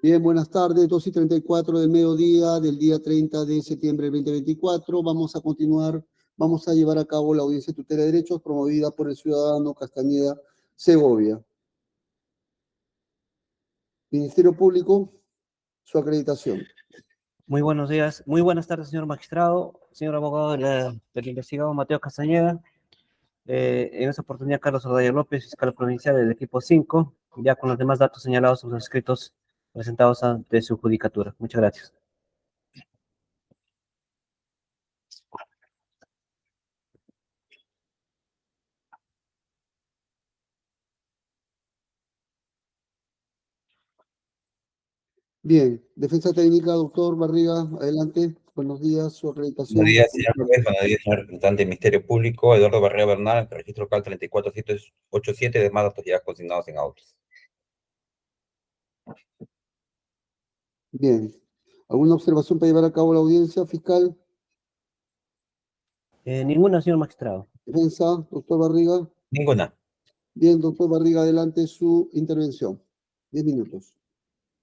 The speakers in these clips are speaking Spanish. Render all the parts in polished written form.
Bien, buenas tardes, 2:34 del mediodía del día 30 de septiembre del 2024. Vamos a continuar, vamos a llevar a cabo la audiencia de tutela de derechos promovida por el ciudadano Castañeda Segovia. Ministerio Público, su acreditación. Muy buenos días, muy buenas tardes, señor magistrado, señor abogado del investigado Mateo Castañeda. En esta oportunidad, Carlos Ordaya López, fiscal provincial del equipo 5, ya con los demás datos señalados en los escritos presentados ante su judicatura. Muchas gracias. Bien, defensa técnica, doctor Barriga, adelante. Buenos días, su acreditación. Buenos días, señor juez. Buenos días, señor representante del Ministerio Público. Eduardo Barrera Bernal, registro local 34787, demás datos ya consignados en autos. Bien. ¿Alguna observación para llevar a cabo la audiencia, fiscal? Ninguna, señor magistrado. Defensa, doctor Barriga. Ninguna. Bien, doctor Barriga, adelante su intervención. 10 minutos.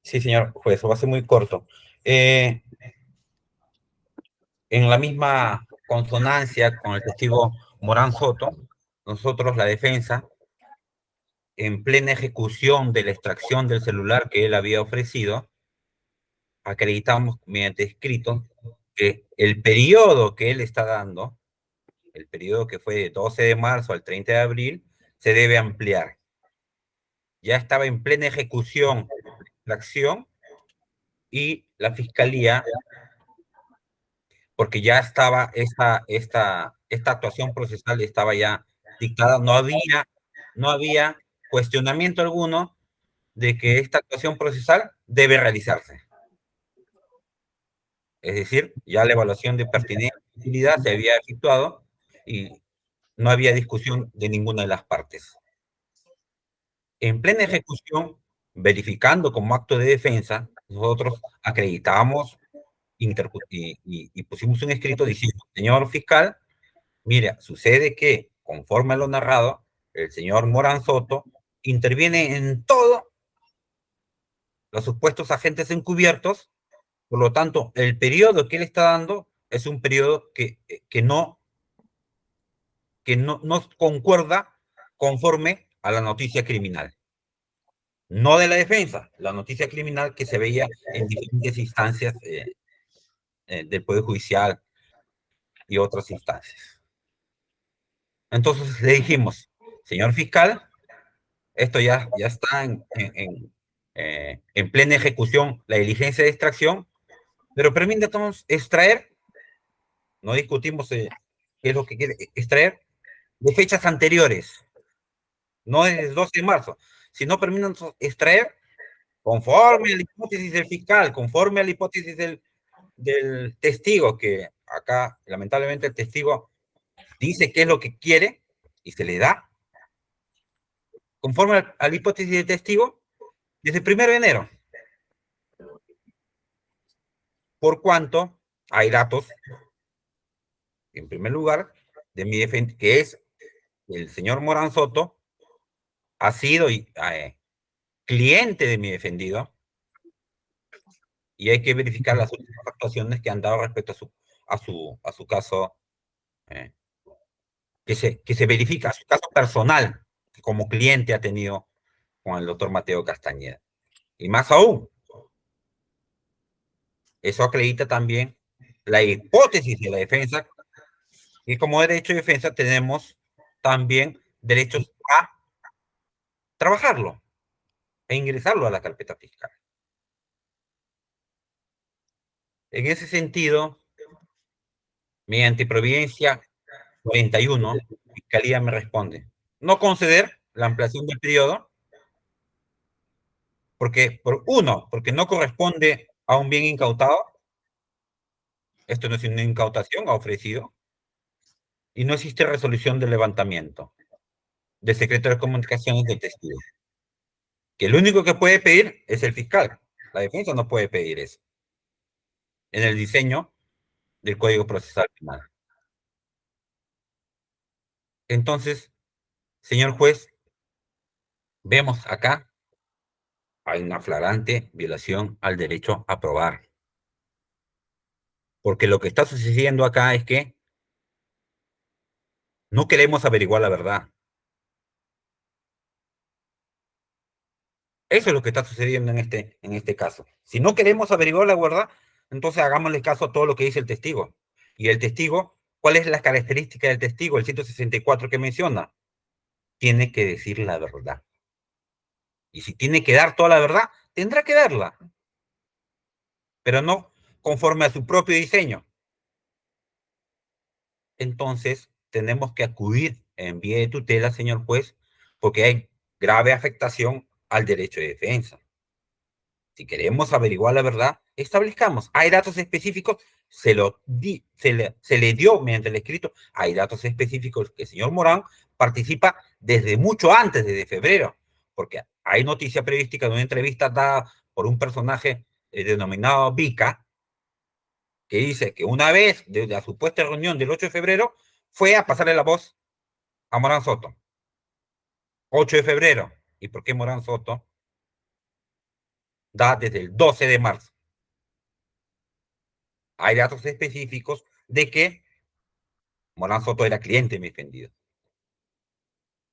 Sí, señor juez, va a ser muy corto. En la misma consonancia con el testigo Morán Soto, nosotros, la defensa, en plena ejecución de la extracción del celular que él había ofrecido, acreditamos mediante escrito que el periodo que él está dando, el periodo que fue de 12 de marzo al 30 de abril, se debe ampliar. Ya estaba en plena ejecución la acción y la fiscalía, porque ya estaba esta actuación procesal estaba ya dictada, no había cuestionamiento alguno de que esta actuación procesal debe realizarse. Es decir, ya la evaluación de pertinencia y utilidad se había efectuado y no había discusión de ninguna de las partes. En plena ejecución, verificando como acto de defensa, nosotros acreditamos y pusimos un escrito diciendo, señor fiscal, mira, sucede que, conforme a lo narrado, el señor Morán Soto interviene en todos los supuestos agentes encubiertos, por lo tanto, el periodo que él está dando es un periodo que no concuerda conforme a la noticia criminal. No de la defensa, la noticia criminal que se veía en diferentes instancias del Poder Judicial y otras instancias. Entonces le dijimos, señor fiscal, esto ya está en plena ejecución la diligencia de extracción, pero permítanos extraer, no discutimos qué es lo que quiere extraer, de fechas anteriores, no desde el 12 de marzo, sino permítanos extraer conforme a la hipótesis del fiscal, conforme a la hipótesis del testigo, que acá lamentablemente el testigo dice qué es lo que quiere y se le da, conforme a la hipótesis del testigo, desde el 1 de enero. Por cuanto hay datos, en primer lugar, de mi defensa, que es el señor Morán Soto, ha sido cliente de mi defendido, y hay que verificar las últimas actuaciones que han dado respecto a su caso, que se verifica, su caso personal, que como cliente ha tenido con el doctor Mateo Castañeda. Y más aún, eso acredita también la hipótesis de la defensa, y como derecho de defensa tenemos también derechos a trabajarlo e ingresarlo a la carpeta fiscal. En ese sentido, mediante providencia 41, la Fiscalía me responde no conceder la ampliación del periodo, porque no corresponde a un bien incautado, esto no es una incautación, ha ofrecido, y no existe resolución de levantamiento del secreto de comunicaciones del testigo, que el único que puede pedir es el fiscal, la defensa no puede pedir eso, en el diseño del Código Procesal Penal. Entonces, señor juez, vemos acá hay una flagrante violación al derecho a probar. Porque lo que está sucediendo acá es que no queremos averiguar la verdad. Eso es lo que está sucediendo en este caso. Si no queremos averiguar la verdad, entonces hagámosle caso a todo lo que dice el testigo. Y el testigo, ¿cuál es la característica del testigo? El 164 que menciona. Tiene que decir la verdad. Y si tiene que dar toda la verdad, tendrá que darla. Pero no conforme a su propio diseño. Entonces, tenemos que acudir en vía de tutela, señor juez, porque hay grave afectación al derecho de defensa. Si queremos averiguar la verdad, establezcamos. Hay datos específicos, se le dio mediante el escrito, hay datos específicos que el señor Morán participa desde mucho antes, desde febrero, porque hay noticia periodística de una entrevista dada por un personaje denominado Vica, que dice que una vez, desde la supuesta reunión del 8 de febrero, fue a pasarle la voz a Morán Soto. 8 de febrero. ¿Y por qué Morán Soto? Da desde el 12 de marzo. Hay datos específicos de que Morán Soto era cliente de defendido.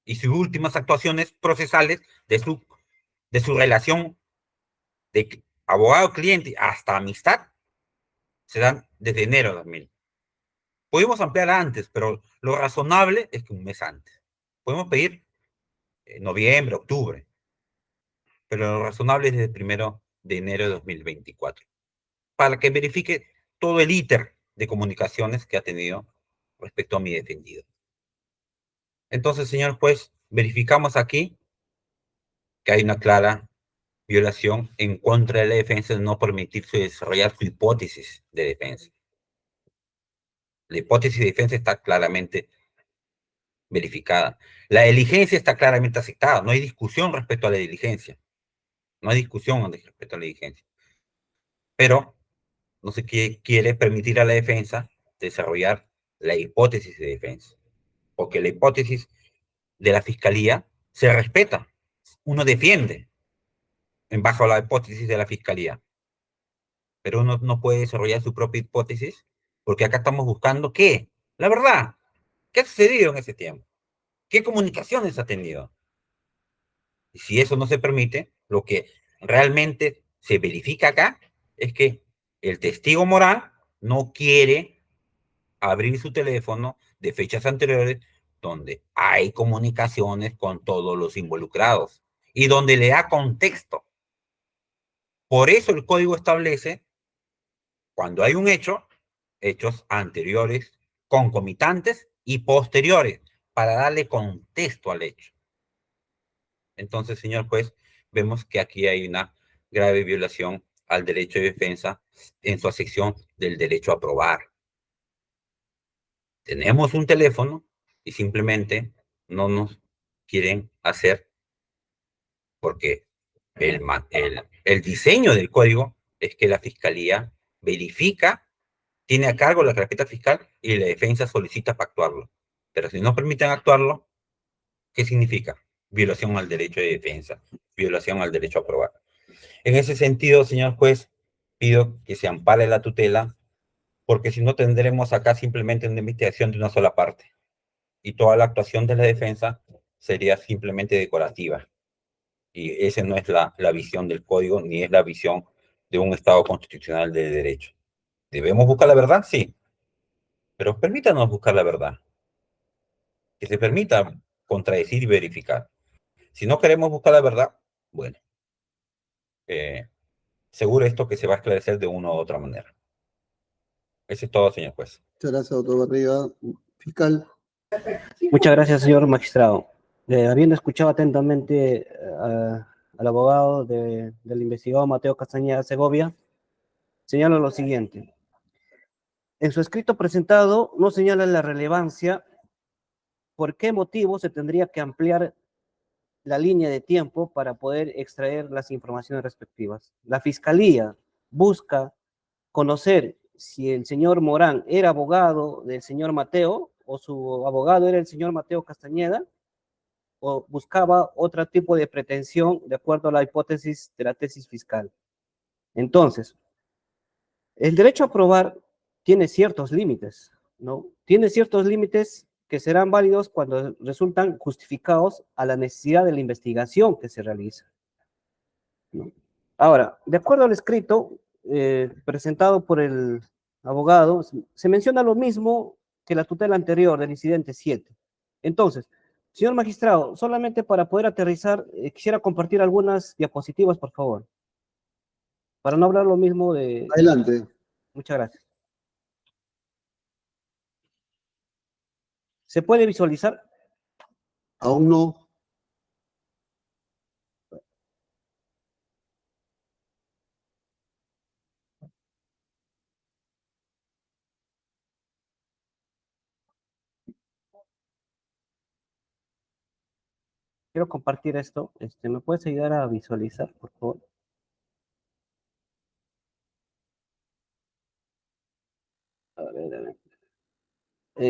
Y sus últimas actuaciones procesales de su relación de abogado-cliente hasta amistad se dan desde enero de 2000. Podemos ampliar antes, pero lo razonable es que un mes antes. Podemos pedir noviembre, octubre, pero lo razonable es desde el 1 de enero de 2024, para que verifique todo el íter de comunicaciones que ha tenido respecto a mi defendido. Entonces, señor juez, verificamos aquí que hay una clara violación en contra de la defensa de no permitirse desarrollar su hipótesis de defensa. La hipótesis de defensa está claramente verificada. La diligencia está claramente aceptada. No hay discusión respecto a la diligencia. No hay discusión respecto a la diligencia. Pero no se quiere permitir a la defensa desarrollar la hipótesis de defensa. Porque la hipótesis de la fiscalía se respeta. Uno defiende bajo la hipótesis de la fiscalía. Pero uno no puede desarrollar su propia hipótesis porque acá estamos buscando ¿qué? La verdad. ¿Qué ha sucedido en ese tiempo? ¿Qué comunicaciones ha tenido? Y si eso no se permite, lo que realmente se verifica acá es que el testigo Morán no quiere abrir su teléfono de fechas anteriores donde hay comunicaciones con todos los involucrados y donde le da contexto. Por eso el código establece, cuando hay un hecho, hechos anteriores, concomitantes y posteriores, para darle contexto al hecho. Entonces, señor juez, vemos que aquí hay una grave violación al derecho de defensa en su acepción del derecho a probar. Tenemos un teléfono y simplemente no nos quieren hacer porque el diseño del código es que la fiscalía verifica, tiene a cargo la carpeta fiscal y la defensa solicita para actuarlo. Pero si no permiten actuarlo, ¿qué significa? Violación al derecho de defensa, violación al derecho a probar. En ese sentido, señor juez, pido que se ampare la tutela, porque si no tendremos acá simplemente una investigación de una sola parte. Y toda la actuación de la defensa sería simplemente decorativa. Y esa no es la visión del código, ni es la visión de un Estado constitucional de derecho. ¿Debemos buscar la verdad? Sí. Pero permítanos buscar la verdad. Que se permita contradecir y verificar. Si no queremos buscar la verdad, bueno, seguro esto que se va a esclarecer de una u otra manera. Eso es todo, señor juez. Muchas gracias, doctor Barriga. Fiscal. Muchas gracias, señor magistrado. Habiendo escuchado atentamente al abogado del investigado Mateo Castañeda Segovia, señalo lo siguiente. En su escrito presentado no señala la relevancia por qué motivo se tendría que ampliar la línea de tiempo para poder extraer las informaciones respectivas. La Fiscalía busca conocer si el señor Morán era abogado del señor Mateo o su abogado era el señor Mateo Castañeda o buscaba otro tipo de pretensión de acuerdo a la hipótesis de la tesis fiscal. Entonces, el derecho a probar tiene ciertos límites, ¿no? Tiene ciertos límites que serán válidos cuando resultan justificados a la necesidad de la investigación que se realiza, ¿no? Ahora, de acuerdo al escrito presentado por el abogado, se menciona lo mismo que la tutela anterior del incidente 7. Entonces, señor magistrado, solamente para poder aterrizar, quisiera compartir algunas diapositivas, por favor, para no hablar lo mismo de... Adelante. Muchas gracias. ¿Se puede visualizar? Aún no. Quiero compartir esto. ¿Me puedes ayudar a visualizar, por favor? A ver, a ver.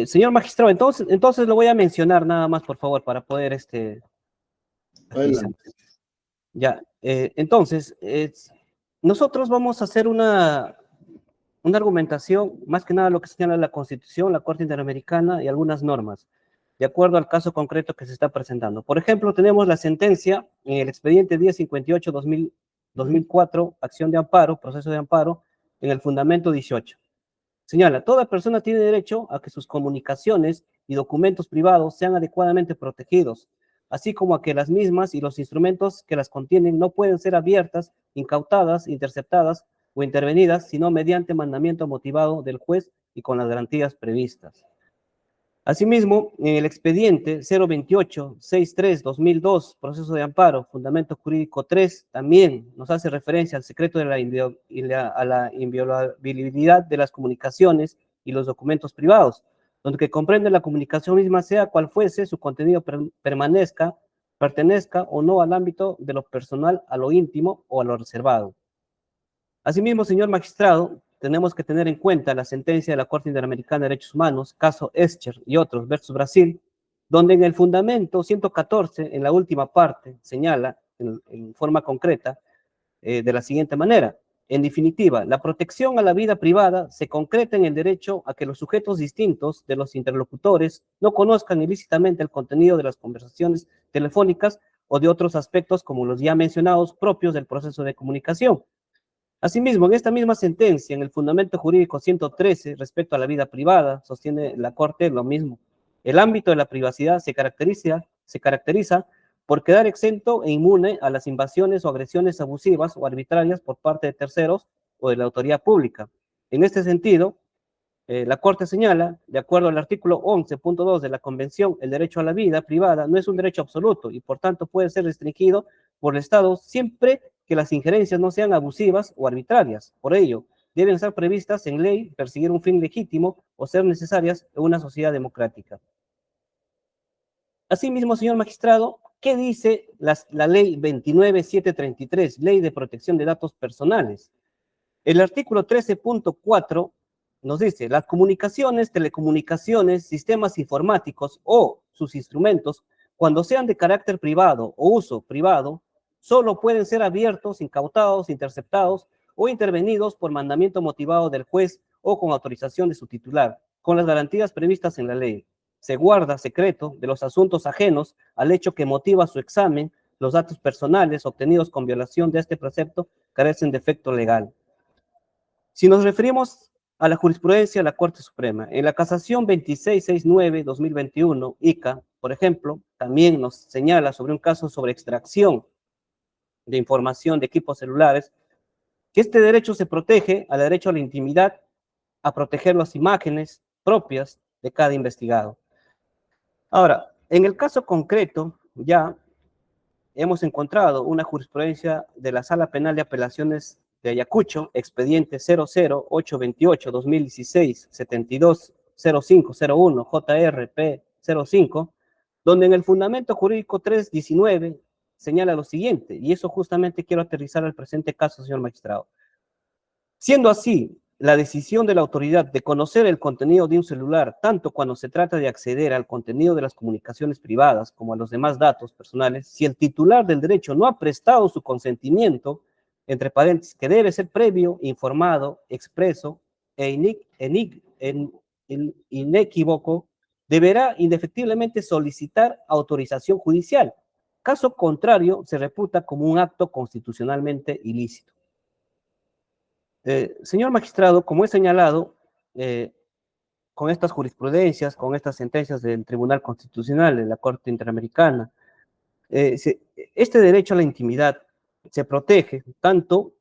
Señor magistrado, entonces lo voy a mencionar nada más, por favor, para poder agilizar. Adelante. Ya, entonces, nosotros vamos a hacer una argumentación, más que nada lo que señala la Constitución, la Corte Interamericana y algunas normas, de acuerdo al caso concreto que se está presentando. Por ejemplo, tenemos la sentencia en el expediente 1058-2004, acción de amparo, proceso de amparo, en el fundamento 18. Señala, toda persona tiene derecho a que sus comunicaciones y documentos privados sean adecuadamente protegidos, así como a que las mismas y los instrumentos que las contienen no pueden ser abiertas, incautadas, interceptadas o intervenidas, sino mediante mandamiento motivado del juez y con las garantías previstas. Asimismo, en el expediente 028-63-2002, proceso de amparo, fundamento jurídico 3, también nos hace referencia al secreto de a la inviolabilidad de las comunicaciones y los documentos privados, donde que comprende la comunicación misma sea cual fuese, su contenido pertenezca o no al ámbito de lo personal, a lo íntimo o a lo reservado. Asimismo, señor magistrado, tenemos que tener en cuenta la sentencia de la Corte Interamericana de Derechos Humanos, caso Escher y otros versus Brasil, donde en el fundamento 114, en la última parte, señala en forma concreta de la siguiente manera. En definitiva, la protección a la vida privada se concreta en el derecho a que los sujetos distintos de los interlocutores no conozcan ilícitamente el contenido de las conversaciones telefónicas o de otros aspectos como los ya mencionados propios del proceso de comunicación. Asimismo, en esta misma sentencia, en el fundamento jurídico 113, respecto a la vida privada, sostiene la Corte lo mismo. El ámbito de la privacidad se caracteriza por quedar exento e inmune a las invasiones o agresiones abusivas o arbitrarias por parte de terceros o de la autoridad pública. En este sentido, la Corte señala, de acuerdo al artículo 11.2 de la Convención, el derecho a la vida privada no es un derecho absoluto y por tanto puede ser restringido por el Estado siempre que las injerencias no sean abusivas o arbitrarias. Por ello, deben estar previstas en ley, perseguir un fin legítimo o ser necesarias en una sociedad democrática. Asimismo, señor magistrado, ¿qué dice la ley 29733, Ley de Protección de Datos Personales? El artículo 13.4 nos dice, las comunicaciones, telecomunicaciones, sistemas informáticos o sus instrumentos, cuando sean de carácter privado o uso privado, solo pueden ser abiertos, incautados, interceptados o intervenidos por mandamiento motivado del juez o con autorización de su titular, con las garantías previstas en la ley. Se guarda secreto de los asuntos ajenos al hecho que motiva su examen. Los datos personales obtenidos con violación de este precepto carecen de efecto legal. Si nos referimos a la jurisprudencia de la Corte Suprema, en la casación 2669-2021, ICA, por ejemplo, también nos señala sobre un caso sobre extracción de información de equipos celulares, que este derecho se protege al derecho a la intimidad, a proteger las imágenes propias de cada investigado. Ahora, en el caso concreto, ya hemos encontrado una jurisprudencia de la Sala Penal de Apelaciones de Ayacucho, expediente 00828-2016-720501 JRP 05, donde en el fundamento jurídico 319 señala lo siguiente, y eso justamente quiero aterrizar al presente caso, señor magistrado. Siendo así, la decisión de la autoridad de conocer el contenido de un celular, tanto cuando se trata de acceder al contenido de las comunicaciones privadas como a los demás datos personales, si el titular del derecho no ha prestado su consentimiento, entre paréntesis, que debe ser previo, informado, expreso e inequívoco, deberá indefectiblemente solicitar autorización judicial. Caso contrario, se reputa como un acto constitucionalmente ilícito. Señor magistrado, como he señalado, con estas jurisprudencias, con estas sentencias del Tribunal Constitucional, de la Corte Interamericana, este derecho a la intimidad se protege tanto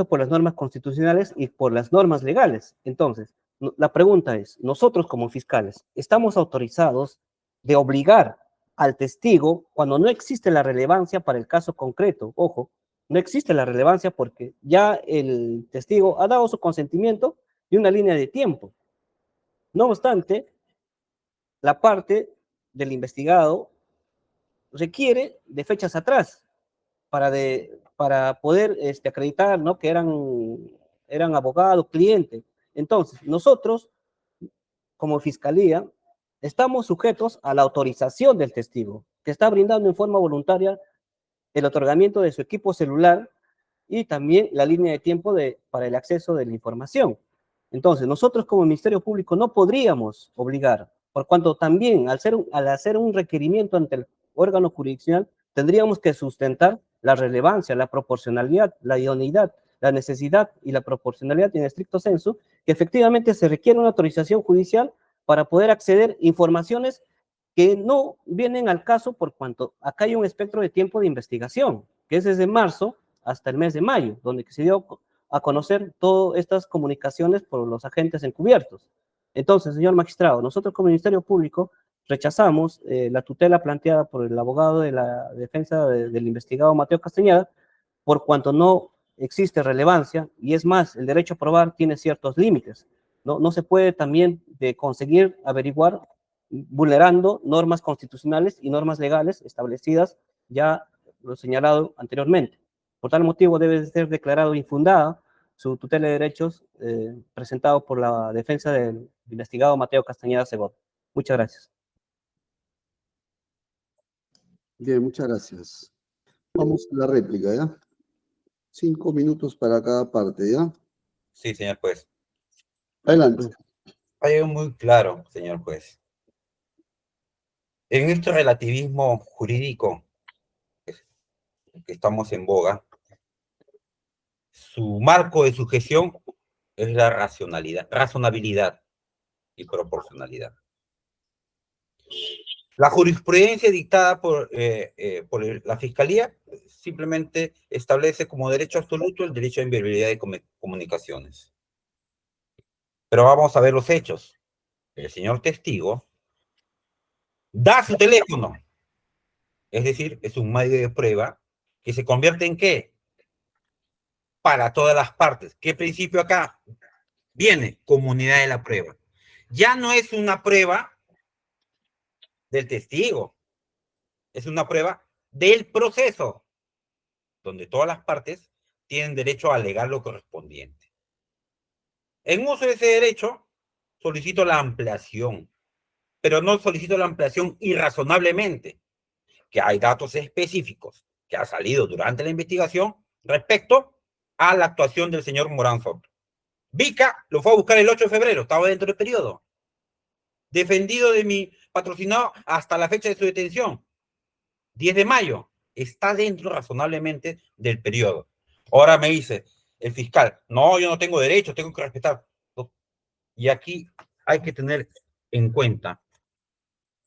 por las normas constitucionales y por las normas legales. Entonces, la pregunta es, nosotros como fiscales, ¿estamos autorizados de obligar al testigo cuando no existe la relevancia para el caso concreto? Ojo, no existe la relevancia porque ya el testigo ha dado su consentimiento y una línea de tiempo. No obstante, la parte del investigado requiere de fechas atrás para poder acreditar, ¿no?, que eran abogado, cliente. Entonces, nosotros, como fiscalía, estamos sujetos a la autorización del testigo, que está brindando en forma voluntaria el otorgamiento de su equipo celular y también la línea de tiempo para el acceso de la información. Entonces, nosotros como Ministerio Público no podríamos obligar, por cuanto también al hacer un requerimiento ante el órgano jurisdiccional, tendríamos que sustentar la relevancia, la proporcionalidad, la idoneidad, la necesidad y la proporcionalidad en estricto sensu, que efectivamente se requiere una autorización judicial para poder acceder a informaciones que no vienen al caso por cuanto acá hay un espectro de tiempo de investigación, que es desde marzo hasta el mes de mayo, donde se dio a conocer todas estas comunicaciones por los agentes encubiertos. Entonces, señor magistrado, nosotros como Ministerio Público rechazamos la tutela planteada por el abogado de la defensa del investigado Mateo Castañeda, por cuanto no existe relevancia, y es más, el derecho a probar tiene ciertos límites. No se puede también conseguir averiguar vulnerando normas constitucionales y normas legales establecidas, ya lo señalado anteriormente. Por tal motivo debe ser declarado infundada su tutela de derechos presentado por la defensa del investigado Mateo Castañeda Segov. Muchas gracias. Bien, muchas gracias. Vamos a la réplica, ¿ya? 5 minutos para cada parte, ¿ya? Sí, señor juez. Adelante. Hay algo muy claro, señor juez. En este relativismo jurídico que estamos en boga, su marco de sujeción es la razonabilidad y proporcionalidad. La jurisprudencia dictada por la Fiscalía simplemente establece como derecho absoluto el derecho a inviolabilidad de comunicaciones. Pero vamos a ver los hechos. El señor testigo da su teléfono, es decir, es un medio de prueba que se convierte en ¿qué? Para todas las partes. ¿Qué principio acá? Viene comunidad de la prueba. Ya no es una prueba del testigo, es una prueba del proceso, donde todas las partes tienen derecho a alegar lo correspondiente. En uso de ese derecho, solicito la ampliación, pero no solicito la ampliación irrazonablemente, que hay datos específicos que han salido durante la investigación respecto a la actuación del señor Morán Soto. Vica lo fue a buscar el 8 de febrero, estaba dentro del periodo. Defendido de mi patrocinado hasta la fecha de su detención, 10 de mayo, está dentro razonablemente del periodo. Ahora me dice el fiscal, no, yo no tengo derecho, tengo que respetar. Y aquí hay que tener en cuenta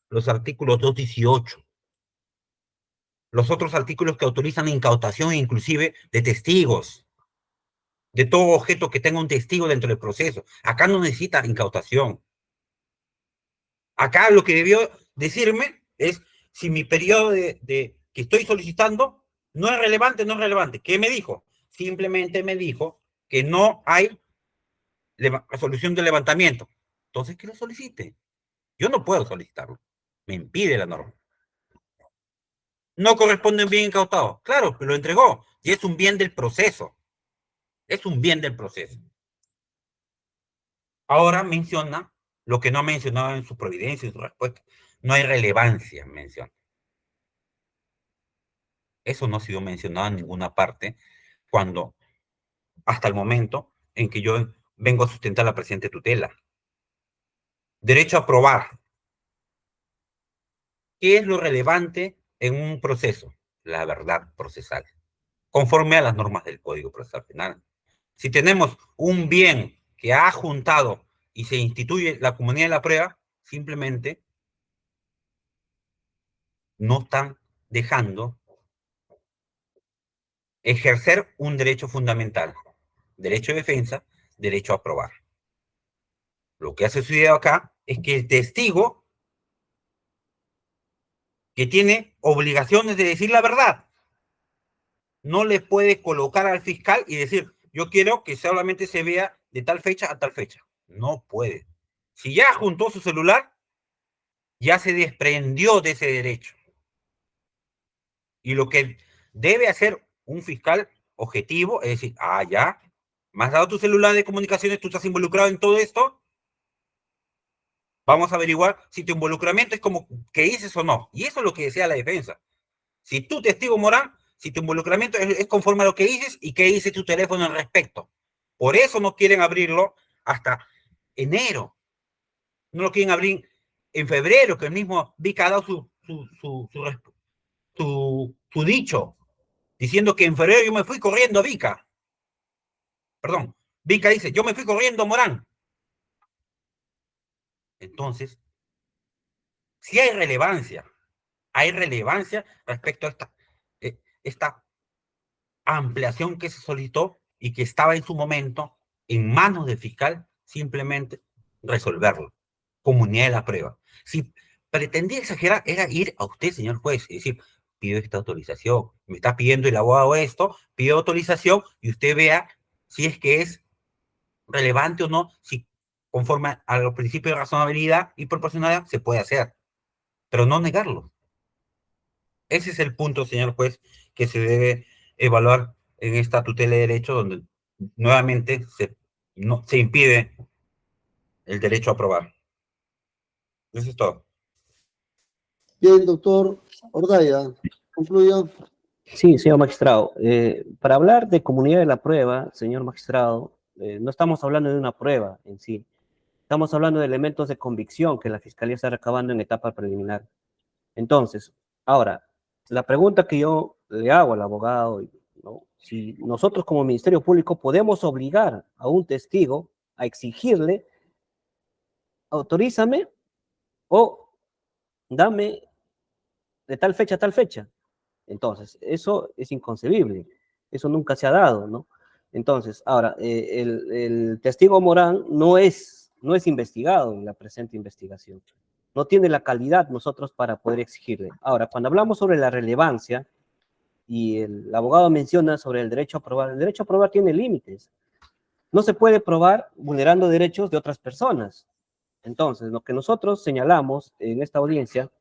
los artículos 218, los otros artículos que autorizan la incautación inclusive de testigos, de todo objeto que tenga un testigo dentro del proceso. Acá no necesita incautación. Acá lo que debió decirme es si mi periodo que estoy solicitando no es relevante, no es relevante. ¿Qué me dijo? Simplemente me dijo que no hay resolución de levantamiento. Entonces, que lo solicite. Yo no puedo solicitarlo. Me impide la norma. No corresponde un bien incautado. Claro, pero lo entregó. Y es un bien del proceso. Es un bien del proceso. Ahora menciona lo que no mencionaba en su providencia, en su respuesta. No hay relevancia, menciona. Eso no ha sido mencionado en ninguna parte cuando, hasta el momento en que yo vengo a sustentar la presente tutela. Derecho a probar. ¿Qué es lo relevante en un proceso? La verdad procesal, conforme a las normas del Código Procesal Penal. Si tenemos un bien que ha juntado y se instituye la comunidad de la prueba, simplemente no están dejando ejercer un derecho fundamental, derecho de defensa, derecho a probar. Lo que ha sucedido acá es que el testigo, que tiene obligaciones de decir la verdad, no le puede colocar al fiscal y decir, yo quiero que solamente se vea de tal fecha a tal fecha. No puede. Si ya juntó su celular, ya se desprendió de ese derecho. Y lo que debe hacer un fiscal objetivo es decir, ya, me has dado tu celular de comunicaciones, tú estás involucrado en todo esto, vamos a averiguar si tu involucramiento es como que dices o no. Y eso es lo que decía la defensa. Si tú, testigo Morán, si tu involucramiento es conforme a lo que dices y qué dice tu teléfono al respecto. Por eso no quieren abrirlo hasta enero. No lo quieren abrir en febrero, que el mismo Vica ha dado su dicho, diciendo que en febrero yo me fui corriendo a Vica. Perdón, Vica dice, yo me fui corriendo a Morán. Entonces, sí hay relevancia respecto a esta ampliación que se solicitó y que estaba en su momento en manos del fiscal, simplemente resolverlo. Comunidad de la prueba. Si pretendía exagerar, era ir a usted, señor juez, y decir, pido esta autorización, me está pidiendo el abogado esto, pido autorización y usted vea si es que es relevante o no, si conforme a los principios de razonabilidad y proporcionalidad se puede hacer, pero no negarlo. Ese es el punto, señor juez, que se debe evaluar en esta tutela de derecho, donde nuevamente se impide el derecho a probar. Eso es todo. Bien, doctor Ordaya, concluya. Sí, señor magistrado. Para hablar de comunidad de la prueba, señor magistrado, no estamos hablando de una prueba en sí. Estamos hablando de elementos de convicción que la Fiscalía está recabando en etapa preliminar. Entonces, ahora, la pregunta que yo le hago al abogado, ¿no? Si nosotros como Ministerio Público podemos obligar a un testigo a exigirle, autorízame o dame de tal fecha a tal fecha. Entonces, eso es inconcebible. Eso nunca se ha dado, ¿no? Entonces, ahora, el testigo Morán no es investigado en la presente investigación. No tiene la calidad nosotros para poder exigirle. Ahora, cuando hablamos sobre la relevancia, y el abogado menciona sobre el derecho a probar tiene límites. No se puede probar vulnerando derechos de otras personas. Entonces, lo que nosotros señalamos en esta audiencia,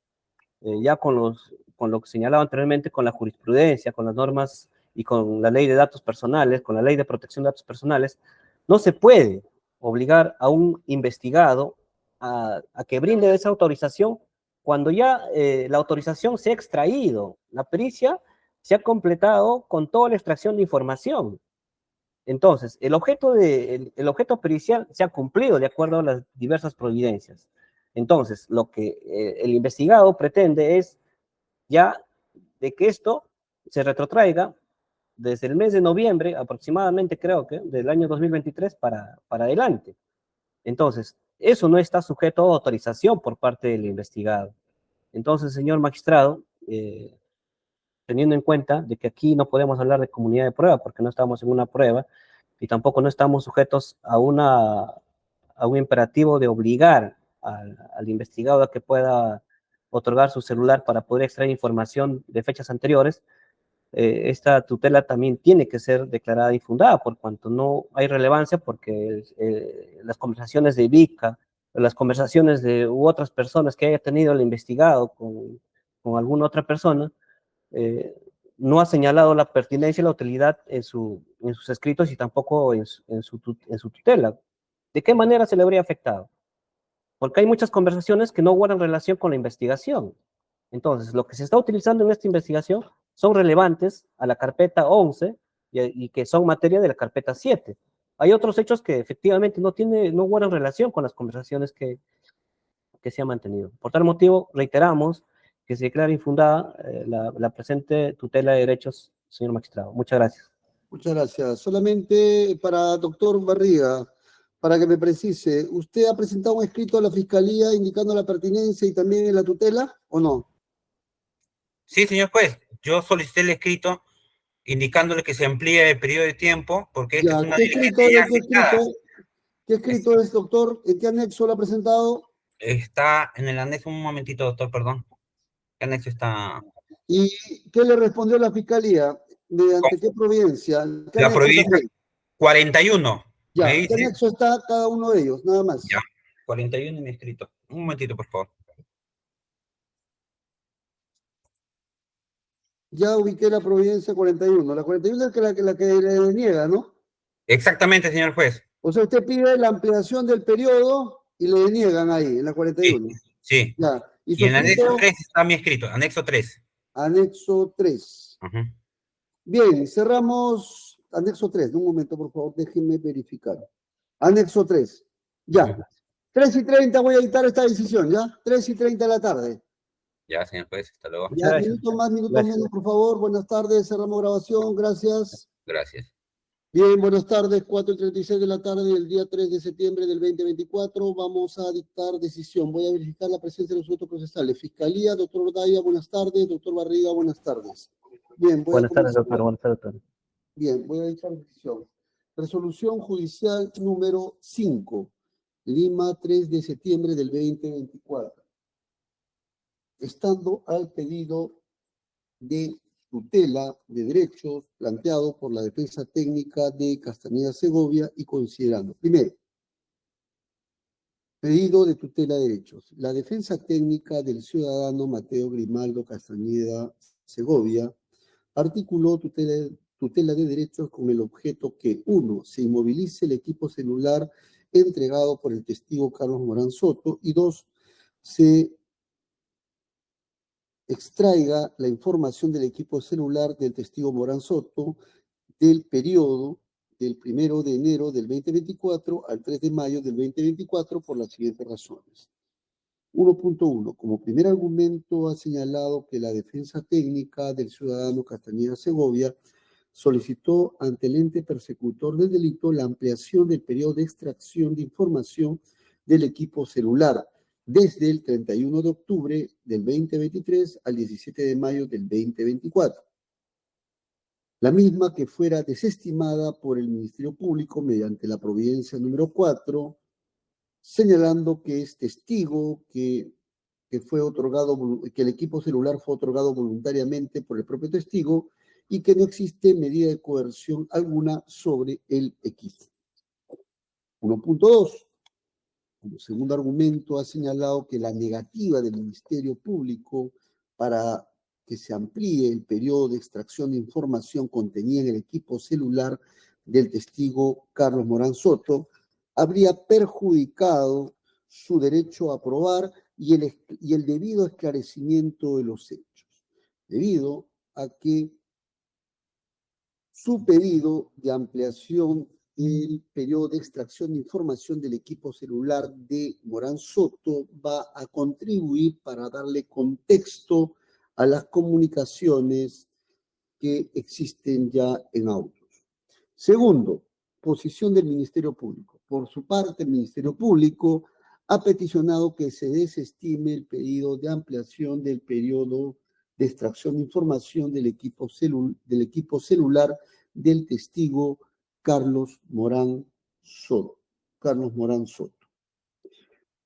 ya con lo que señalaba anteriormente, con la jurisprudencia, con las normas y con la ley de datos personales, con la ley de protección de datos personales, no se puede obligar a un investigado a que brinde esa autorización cuando ya la autorización se ha extraído, la pericia se ha completado con toda la extracción de información. Entonces, el objeto pericial se ha cumplido de acuerdo a las diversas providencias. Entonces, lo que el investigado pretende es ya de que esto se retrotraiga desde el mes de noviembre, aproximadamente creo que del año 2023 para adelante. Entonces, eso no está sujeto a autorización por parte del investigado. Entonces, señor magistrado, teniendo en cuenta de que aquí no podemos hablar de comunidad de prueba porque no estamos en una prueba y tampoco no estamos sujetos a un imperativo de obligar al investigado a que pueda otorgar su celular para poder extraer información de fechas anteriores. Esta tutela también tiene que ser declarada infundada por cuanto no hay relevancia porque las conversaciones de Vica, las conversaciones u otras personas que haya tenido el investigado con alguna otra persona, eh, no ha señalado la pertinencia y la utilidad en sus escritos y tampoco en su tutela. ¿De qué manera se le habría afectado? Porque hay muchas conversaciones que no guardan relación con la investigación. Entonces, lo que se está utilizando en esta investigación son relevantes a la carpeta 11 y que son materia de la carpeta 7. Hay otros hechos que efectivamente no guardan relación con las conversaciones que se han mantenido. Por tal motivo, reiteramos que se declara infundada la presente tutela de derechos, señor magistrado. Muchas gracias. Muchas gracias. Solamente para doctor Barriga, para que me precise, ¿usted ha presentado un escrito a la Fiscalía indicando la pertinencia y también la tutela o no? Sí, señor juez, yo solicité el escrito indicándole que se amplíe el periodo de tiempo porque esta es Ya, una ¿qué diligencia escrito, ya de qué aceptada. escrito, qué escrito es, doctor? ¿En qué anexo lo ha presentado? Está en el anexo, un momentito, doctor, perdón. ¿Qué anexo está? ¿Y qué le respondió la Fiscalía? ¿Mediante qué providencia? ¿Qué La anexo providencia también? 41, me Ya, ¿qué dice, anexo está cada uno de ellos? Nada ya, más. 41 en mi escrito. Un momentito, por favor. Ya ubiqué la providencia 41. La 41 es la que le niega, ¿no? Exactamente, señor juez. O sea, usted pide la ampliación del periodo y le deniegan ahí, en la Sí, 41. sí. Ya. Y Y su en el anexo escrito, 3 está mi escrito, anexo 3. anexo 3. Ujú, Bien, cerramos anexo 3. Un momento, por favor, déjenme verificar. Anexo 3. Ya. ujú. 3:30 voy a dictar esta decisión, ¿ya? 3:30 de la tarde. Ya, señor juez, hasta luego. Muchas Ya, gracias. minutos Gracias. menos, por favor. Buenas tardes, cerramos grabación, gracias. Gracias. Bien, buenas tardes, 4:36 de la tarde del día 3 de septiembre del 2024. Vamos a dictar decisión. Voy a verificar la presencia de los sujetos procesales. Fiscalía, doctor Daya, buenas tardes. Doctor Barriga, buenas tardes. Bien, voy a Buenas tardes, comenzar. doctor. Buenas tardes, doctor. Bien, voy a dictar decisión. Resolución judicial número 5, Lima, 3 de septiembre del 2024. Estando al pedido de tutela de derechos planteado por la defensa técnica de Castañeda Segovia y considerando, primero, pedido de tutela de derechos. La defensa técnica del ciudadano Mateo Grimaldo Castañeda Segovia articuló tutela de derechos con el objeto que, uno, se inmovilice el equipo celular entregado por el testigo Carlos Morán Soto y dos, se extraiga la información del equipo celular del testigo Morán Soto del periodo del 1 de enero del 2024 al 3 de mayo del 2024 por las siguientes razones. 1.1. Como primer argumento ha señalado que la defensa técnica del ciudadano Castañeda Segovia solicitó ante el ente persecutor del delito la ampliación del periodo de extracción de información del equipo celular desde el 31 de octubre del 2023 al 17 de mayo del 2024. La misma que fuera desestimada por el Ministerio Público mediante la providencia número 4, señalando que es testigo que fue otorgado, que el equipo celular fue otorgado voluntariamente por el propio testigo y que no existe medida de coerción alguna sobre el equipo. 1.2. Como segundo argumento, ha señalado que la negativa del Ministerio Público para que se amplíe el periodo de extracción de información contenida en el equipo celular del testigo Carlos Morán Soto habría perjudicado su derecho a probar y el debido esclarecimiento de los hechos, debido a que su pedido de ampliación del periodo de extracción de información del equipo celular de Morán Soto va a contribuir para darle contexto a las comunicaciones que existen ya en autos. Segundo, posición del Ministerio Público. Por su parte, el Ministerio Público ha peticionado que se desestime el pedido de ampliación del periodo de extracción de información del equipo celular del testigo Carlos Morán Soto.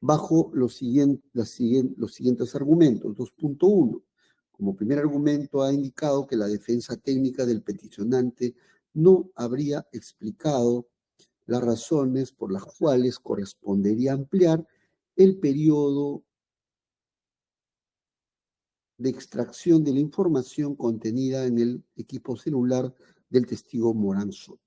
Bajo los siguientes argumentos. 2.1. Como primer argumento ha indicado que la defensa técnica del peticionante no habría explicado las razones por las cuales correspondería ampliar el periodo de extracción de la información contenida en el equipo celular del testigo Morán Soto.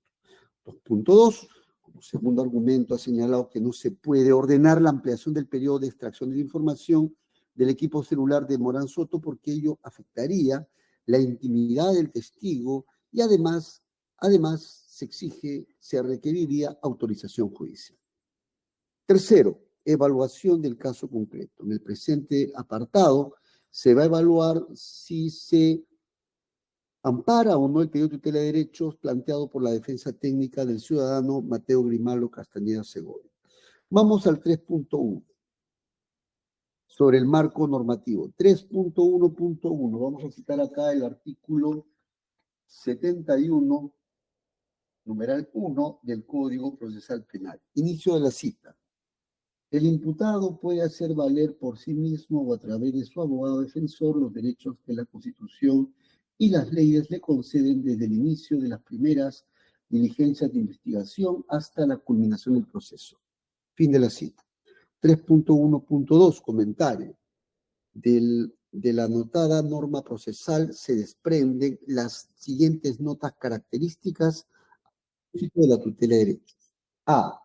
2.2. Como segundo argumento, ha señalado que no se puede ordenar la ampliación del periodo de extracción de la información del equipo celular de Morán Soto porque ello afectaría la intimidad del testigo y además se requeriría autorización judicial. Tercero, evaluación del caso concreto. En el presente apartado se va a evaluar si se ampara o no el pedido de tutela de derechos planteado por la defensa técnica del ciudadano Mateo Grimaldo Castañeda Segovia. Vamos al 3.1, sobre el marco normativo. 3.1.1, vamos a citar acá el artículo 71, numeral 1 del Código Procesal Penal. Inicio de la cita. El imputado puede hacer valer por sí mismo o a través de su abogado defensor los derechos que la Constitución y las leyes le conceden desde el inicio de las primeras diligencias de investigación hasta la culminación del proceso. Fin de la cita. 3.1.2, comentario. De la anotada norma procesal se desprenden las siguientes notas características de la tutela de derechos. A.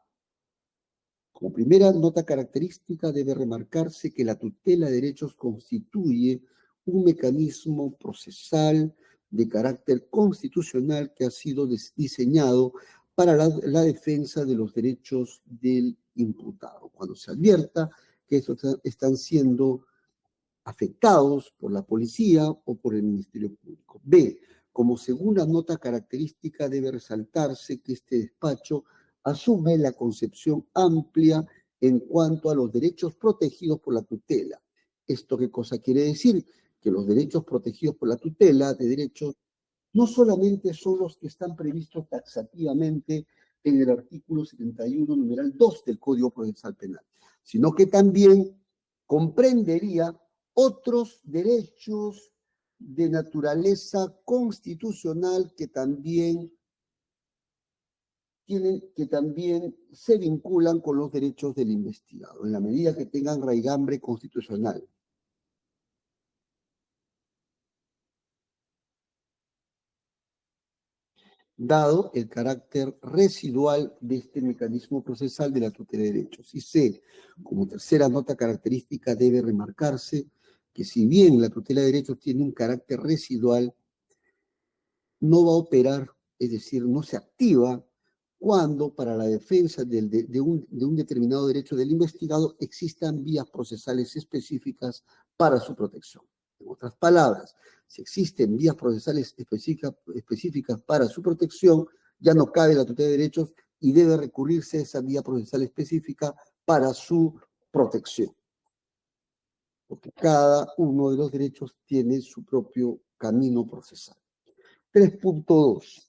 Como primera nota característica debe remarcarse que la tutela de derechos constituye un mecanismo procesal de carácter constitucional que ha sido diseñado para la defensa de los derechos del imputado, cuando se advierta que estos están siendo afectados por la policía o por el Ministerio Público. B. Como segunda nota característica debe resaltarse que este despacho asume la concepción amplia en cuanto a los derechos protegidos por la tutela. ¿Esto qué cosa quiere decir? Que los derechos protegidos por la tutela de derechos no solamente son los que están previstos taxativamente en el artículo 71, numeral 2 del Código Procesal Penal, sino que también comprendería otros derechos de naturaleza constitucional que también se vinculan con los derechos del investigado, en la medida que tengan raigambre constitucional. Dado el carácter residual de este mecanismo procesal de la tutela de derechos. Y C, como tercera nota característica debe remarcarse que si bien la tutela de derechos tiene un carácter residual, no va a operar, es decir, no se activa cuando para la defensa de un determinado derecho del investigado existan vías procesales específicas para su protección. En otras palabras, si existen vías procesales específicas para su protección, ya no cabe la tutela de derechos y debe recurrirse a esa vía procesal específica para su protección. Porque cada uno de los derechos tiene su propio camino procesal. 3.2.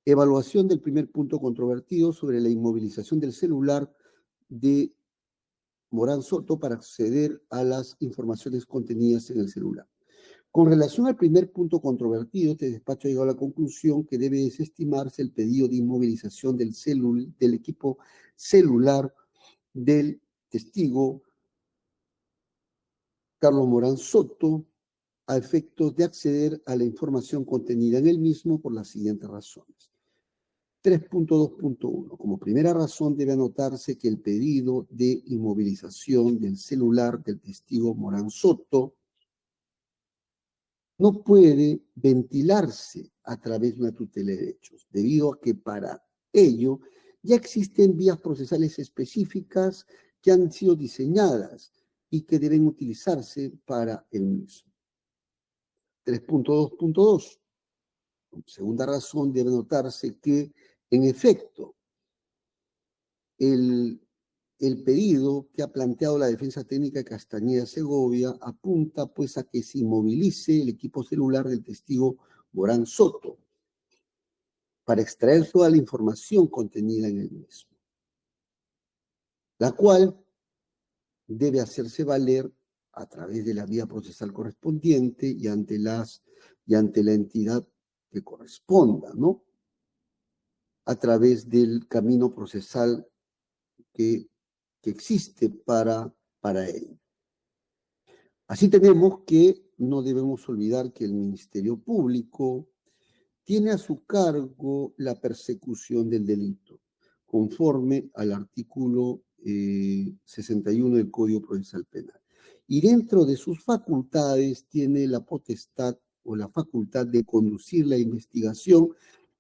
Evaluación del primer punto controvertido sobre la inmovilización del celular de Morán Soto para acceder a las informaciones contenidas en el celular. Con relación al primer punto controvertido, este despacho ha llegado a la conclusión que debe desestimarse el pedido de inmovilización del equipo celular del testigo Carlos Morán Soto a efectos de acceder a la información contenida en el mismo por las siguientes razones. 3.2.1. Como primera razón debe anotarse que el pedido de inmovilización del celular del testigo Morán Soto no puede ventilarse a través de una tutela de derechos, debido a que para ello ya existen vías procesales específicas que han sido diseñadas y que deben utilizarse para el mismo. 3.2.2. Como segunda razón debe notarse que, en efecto, el pedido que ha planteado la defensa técnica Castañeda Segovia apunta pues a que se inmovilice el equipo celular del testigo Morán Soto para extraer toda la información contenida en el mismo, la cual debe hacerse valer a través de la vía procesal correspondiente y ante la entidad que corresponda, ¿no? A través del camino procesal que existe para ello. Así tenemos que no debemos olvidar que el Ministerio Público tiene a su cargo la persecución del delito. conforme al artículo 61 del Código Procesal Penal. Y dentro de sus facultades tiene la potestad o la facultad de conducir la investigación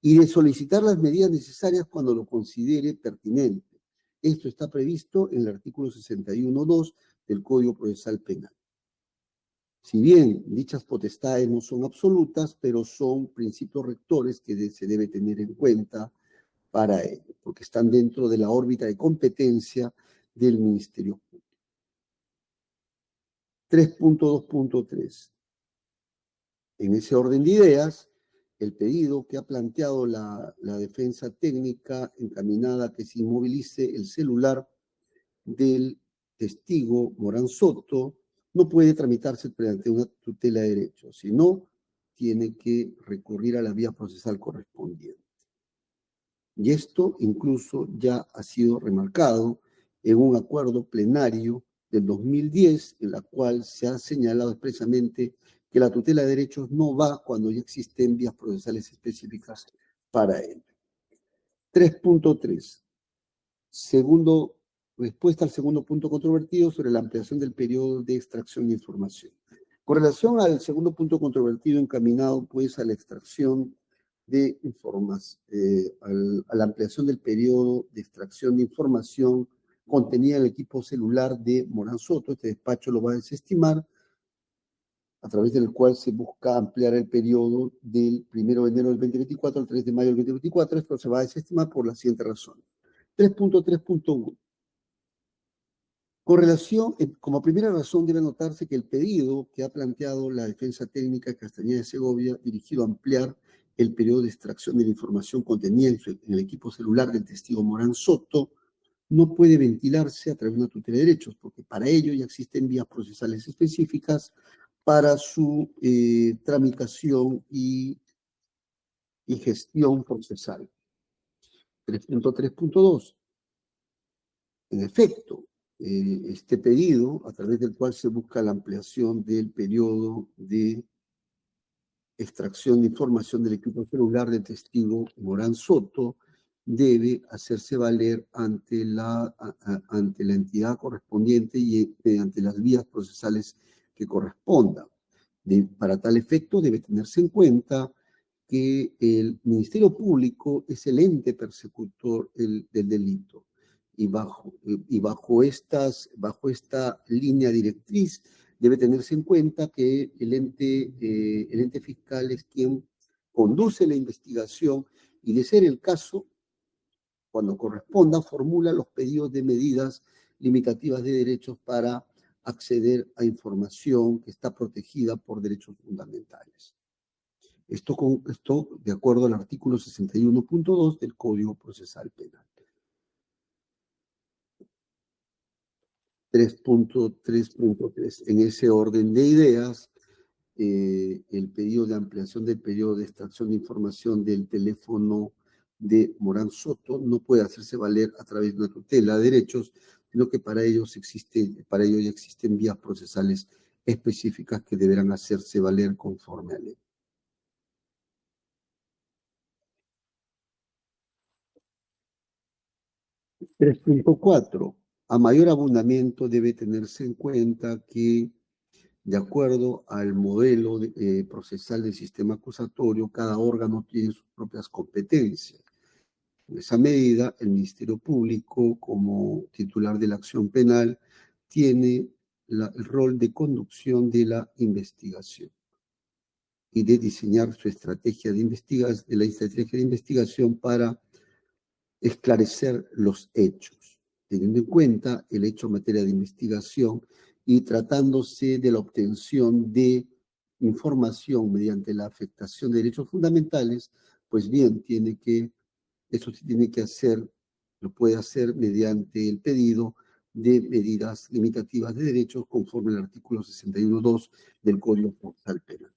y de solicitar las medidas necesarias cuando lo considere pertinente. Esto está previsto en el artículo 61.2 del Código Procesal Penal. Si bien dichas potestades no son absolutas, pero son principios rectores que se debe tener en cuenta para ello, porque están dentro de la órbita de competencia del Ministerio Público. 3.2.3. En ese orden de ideas, el pedido que ha planteado la defensa técnica encaminada a que se inmovilice el celular del testigo Morán Soto no puede tramitarse mediante una tutela de derechos, sino tiene que recurrir a la vía procesal correspondiente. Y esto incluso ya ha sido remarcado en un acuerdo plenario del 2010, en la cual se ha señalado expresamente que la tutela de derechos no va cuando ya existen vías procesales específicas para ello. 3.3. Respuesta al segundo punto controvertido sobre la ampliación del periodo de extracción de información. Con relación al segundo punto controvertido encaminado pues a la extracción de a la ampliación del periodo de extracción de información contenida en el equipo celular de Morán Soto, este despacho lo va a desestimar, a través del cual se busca ampliar el periodo del 1 de enero del 2024 al 3 de mayo del 2024. Esto se va a desestimar por la siguiente razón. 3.3.1. Con relación, como primera razón, debe notarse que el pedido que ha planteado la defensa técnica de Castañeda de Segovia, dirigido a ampliar el periodo de extracción de la información contenida en el equipo celular del testigo Morán Soto, no puede ventilarse a través de una tutela de derechos, porque para ello ya existen vías procesales específicas para su tramitación y gestión procesal. 3.3.2. En efecto, este pedido, a través del cual se busca la ampliación del periodo de extracción de información del equipo celular del testigo Morán Soto, debe hacerse valer ante la entidad correspondiente y mediante las vías procesales que correspondan. Para tal efecto, debe tenerse en cuenta que el Ministerio Público es el ente persecutor del delito. Y bajo esta línea directriz debe tenerse en cuenta que el ente fiscal es quien conduce la investigación y, de ser el caso, cuando corresponda, formula los pedidos de medidas limitativas de derechos para acceder a información que está protegida por derechos fundamentales. Esto de acuerdo al artículo 61.2 del Código Procesal Penal. 3.3.3. En ese orden de ideas, el pedido de ampliación del periodo de extracción de información del teléfono de Morán Soto no puede hacerse valer a través de una tutela de derechos, sino que para ello ya existen vías procesales específicas que deberán hacerse valer conforme a ley. 3.4. A mayor abundamiento debe tenerse en cuenta que, de acuerdo al modelo procesal del sistema acusatorio, cada órgano tiene sus propias competencias. En esa medida, el Ministerio Público, como titular de la acción penal, tiene el rol de conducción de la investigación y de diseñar su estrategia de investigación para esclarecer los hechos, teniendo en cuenta el hecho en materia de investigación y tratándose de la obtención de información mediante la afectación de derechos fundamentales, pues bien, eso se tiene que hacer, lo puede hacer mediante el pedido de medidas limitativas de derechos conforme al artículo 61.2 del Código Procesal Penal.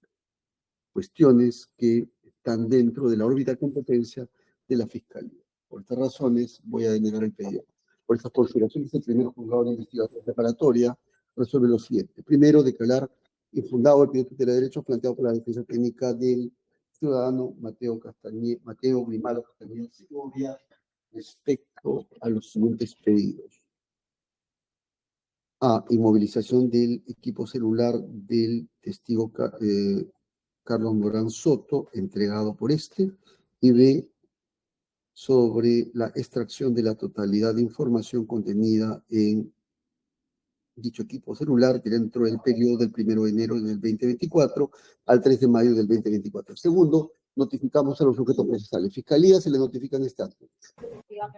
Cuestiones que están dentro de la órbita de competencia de la Fiscalía. Por estas razones voy a denegar el pedido. Por estas consideraciones, el primer juzgado de investigación preparatoria resuelve lo siguiente. Primero, declarar infundado el pedido de tutela de derechos planteado por la defensa técnica del ciudadano Mateo Grimalo Castañeda Segovia, respecto a los siguientes pedidos. A. Inmovilización del equipo celular del testigo Carlos Morán Soto, entregado por este. Y B. Sobre la extracción de la totalidad de información contenida en dicho equipo celular dentro del periodo del 1 de enero del 2024 al 3 de mayo del 2024. Segundo, notificamos a los sujetos procesales. Fiscalía se le notifica en este acto.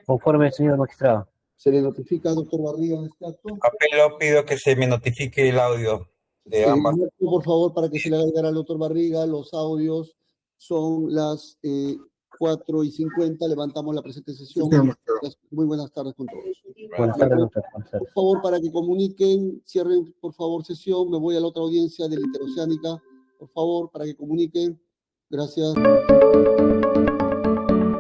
Conforme, señor magistrado. Se le notifica, doctor Barriga, en este acto. Apelo, pido que se me notifique el audio de ambas. Por favor, para que se le haga llegar al doctor Barriga, los audios son las 4:50. Levantamos la presente sesión. Muy buenas tardes con todos. Buenas tardes, doctor. Buenas tardes. Por favor, para que comuniquen, cierren por favor sesión. Me voy a la otra audiencia de la Interoceánica. Por favor, para que comuniquen. Gracias.